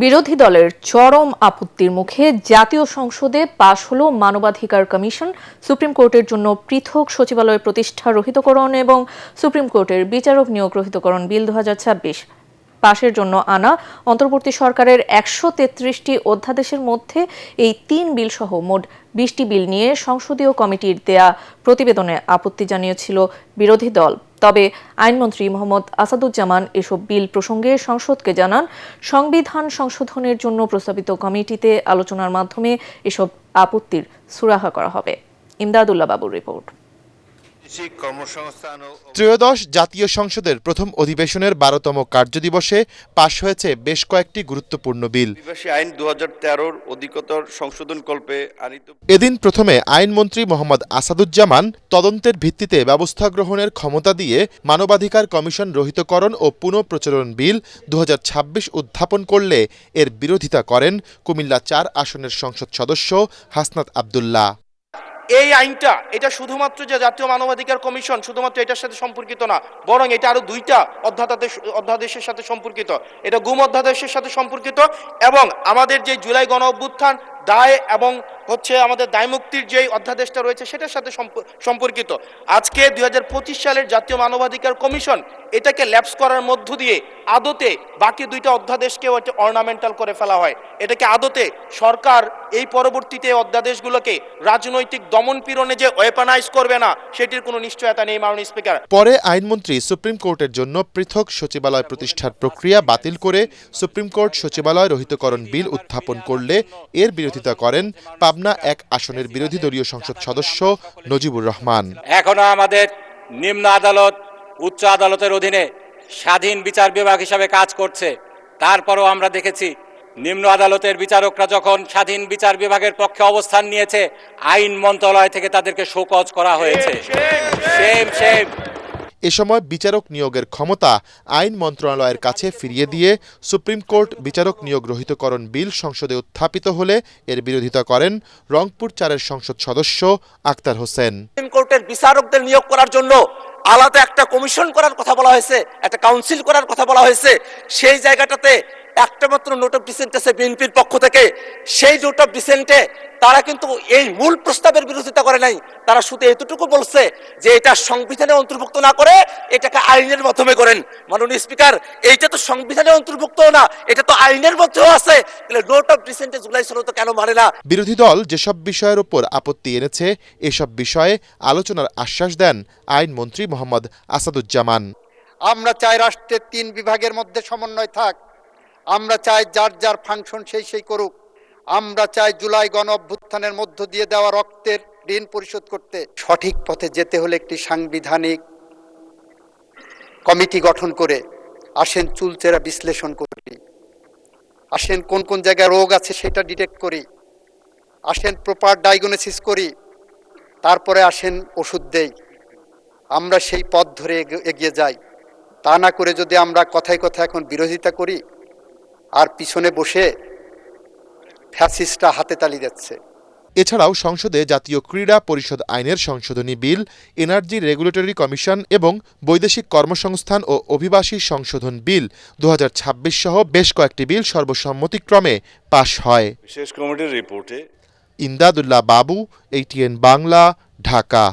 বিরোধী দলের চরম আপত্তির মুখে জাতীয় সংসদে পাশ হলো মানবাধিকার কমিশন, সুপ্রিম কোর্টের জন্য পৃথক সচিবালয় প্রতিষ্ঠা রহিতকরণ এবং সুপ্রিম কোর্টের বিচারক নিয়োগ রহিতকরণ বিল 2026। পাশের জন্য আনা অন্তর্বর্তী সরকারের 133টি অধ্যাদেশের মধ্যে এই 3 বিল সহ মোট 20টি বিল নিয়ে সংসদীয় কমিটির দেয়া প্রতিবেদনে আপত্তি জানিয়েছিল বিরোধী দল। তবে আইনমন্ত্রী মোহাম্মদ আসাদুজ্জামান এসব বিল প্রসঙ্গে সংসদকে জানান, সংবিধান সংশোধনের জন্য প্রস্তাবিত কমিটিতে আলোচনার মাধ্যমে এসব আপত্তির সুরাহা করা হবে। ইমদাদুল্লাহ বাবুর রিপোর্ট। ত্রয়োদশ জাতীয় সংসদের প্রথম অধিবেশনের 12তম কার্যদিবসে পাশ হয়েছে বেশ কয়েকটি গুরুত্বপূর্ণ বিল। আইন 2013 অধিকতর সংশোধনকল্পে এদিন প্রথমে আইনমন্ত্রী মোহাম্মদ আসাদুজ্জামান তদন্তের ভিত্তিতে ব্যবস্থা গ্রহণের ক্ষমতা দিয়ে মানবাধিকার কমিশন রহিতকরণ ও পুনঃপ্রচলন বিল 2026 উত্থাপন করলে এর বিরোধিতা করেন কুমিল্লা 4 আসনের সংসদ সদস্য হাসনাত আব্দুল্লাহ। এই আইনটা এটা শুধুমাত্র যে জাতীয় মানবাধিকার কমিশন শুধুমাত্র এটার সাথে সম্পর্কিত না, বরং এটা আরো 2টা অধ্যাদেশের সাথে সম্পর্কিত। এটা গুম অধ্যাদেশের সাথে সম্পর্কিত এবং আমাদের যে জুলাই গণ অভ্যুত্থান দায় এবং আমাদের দায় মুক্তির যে অধ্যাদেশটা রয়েছে সেটার সাথে সম্পর্কিত। আজকে 2025 সালের জাতীয় মানবাধিকার কমিশন এটাকে ল্যাপস করার মধ্য দিয়ে আদতে বাকি 2টা অধ্যাদেশকে অর্নামেন্টাল করে ফেলা হয়। এটাকে আদতে সরকার এই পরবর্তীতে অধ্যাদেশগুলোকে রাজনৈতিক দমন পীড়নে যে ওয়েপনাইজ করবে না সেটির কোনো নিশ্চয়তা নেই মাননীয় স্পিকার। পরে আইনমন্ত্রী সুপ্রিম কোর্টের জন্য পৃথক সচিবালয় প্রতিষ্ঠার প্রক্রিয়া বাতিল করে সুপ্রিম কোর্ট সচিবালয় রহিতকরণ বিল উত্থাপন করলে এর বিরোধিতা করেন পাবনা 1 আসনের বিরোধী দলীয় সংসদ সদস্য নজিবুর রহমান। এখনো আমাদের নিম্ন আদালত উচ্চ আদালতের অধীনে স্বাধীন বিচার বিভাগ হিসাবে কাজ করছে। তারপরও আমরা দেখেছি নিম্ন আদালতের বিচারকরা যখন স্বাধীন বিচার বিভাগের পক্ষে অবস্থান নিয়েছে, আইন মন্ত্রণালয় থেকে তাদেরকে শোকজ করা হয়েছে। এ সময় বিচারক নিয়োগের ক্ষমতা আইন মন্ত্রণালয়ের কাছে ফিরিয়ে দিয়ে সুপ্রিম কোর্ট বিচারক নিয়োগ রহিতকরণ বিল সংসদে উত্থাপিত হলে এর বিরোধিতা করেন রংপুর 4-এর সংসদ সদস্য আক্তার হোসেন। সুপ্রিম কোর্টের বিচারকদের নিয়োগ করার জন্য আলাদা একটা কমিশন করার কথা বলা হয়েছে, একটা কাউন্সিল করার কথা বলা হয়েছে। সেই জায়গাটাতে একটা মাত্র নোট অফ ডিসেন্ট আছে বিএনপির পক্ষ থেকে। সেই নোট অফ ডিসেন্টে তারা কিন্তু এই মূল প্রস্তাবের বিরোধিতা করে নাই, তারা শুধু এতটুকু বলছে যে এটা সংবিধানে অন্তর্ভুক্ত না করে এটাকে আইনের মাধ্যমে করেন। মাননীয় স্পিকার, এইটা তো সংবিধানে অন্তর্ভুক্ত না, এটা তো আইনের মধ্যেও আছে। তাহলে নোট অফ ডিসেন্টে জুলাই 16 কেন মানে না? বিরোধী দল যেসব বিষয়ের উপর আপত্তি এনেছে এসব বিষয়ে আলোচনার আশ্বাস দেন আইনমন্ত্রী মোহাম্মদ আসাদুজ্জামান। আমরা চাই রাষ্ট্রের 3 বিভাগের মধ্যে সমন্বয় থাক। আমরা চাই যার যার ফাংশন সেই করুক। আমরা চাই জুলাই গণ অভ্যুত্থানের মধ্য দিয়ে দেওয়া রক্তের ঋণ পরিশোধ করতে। সঠিক পথে যেতে হলে একটি সাংবিধানিক কমিটি গঠন করে আসেন চুলচেরা বিশ্লেষণ করি, আসেন কোন কোন জায়গায় রোগ আছে সেটা ডিটেক্ট করি, আসেন প্রপার ডায়াগনোসিস করি, তারপরে আসেন ওষুধ দেই। আমরা সেই পথ ধরে এগিয়ে যাই। তা না করে যদি আমরা কথায় কথায় এখন বিরোধিতা করি আর পিছনে বসে ফ্যাসিস্টরা হাতে তালি দিচ্ছে। এছাড়াও সংসদে জাতীয় ক্রীড়া পরিষদ আইনের সংশোধনী বিল, এনার্জি রেগুলেটরি কমিশন এবং বৈদেশিক কর্মসংস্থান ও অভিবাসী সংশোধন বিল 2026 সহ বেশ কয়েকটি বিল সর্বসম্মতিক্রমে পাশ হয়। বিশেষ কমিটির রিপোর্টে ইমদাদুল্লাহ বাবু, ATN বাংলা, ঢাকা।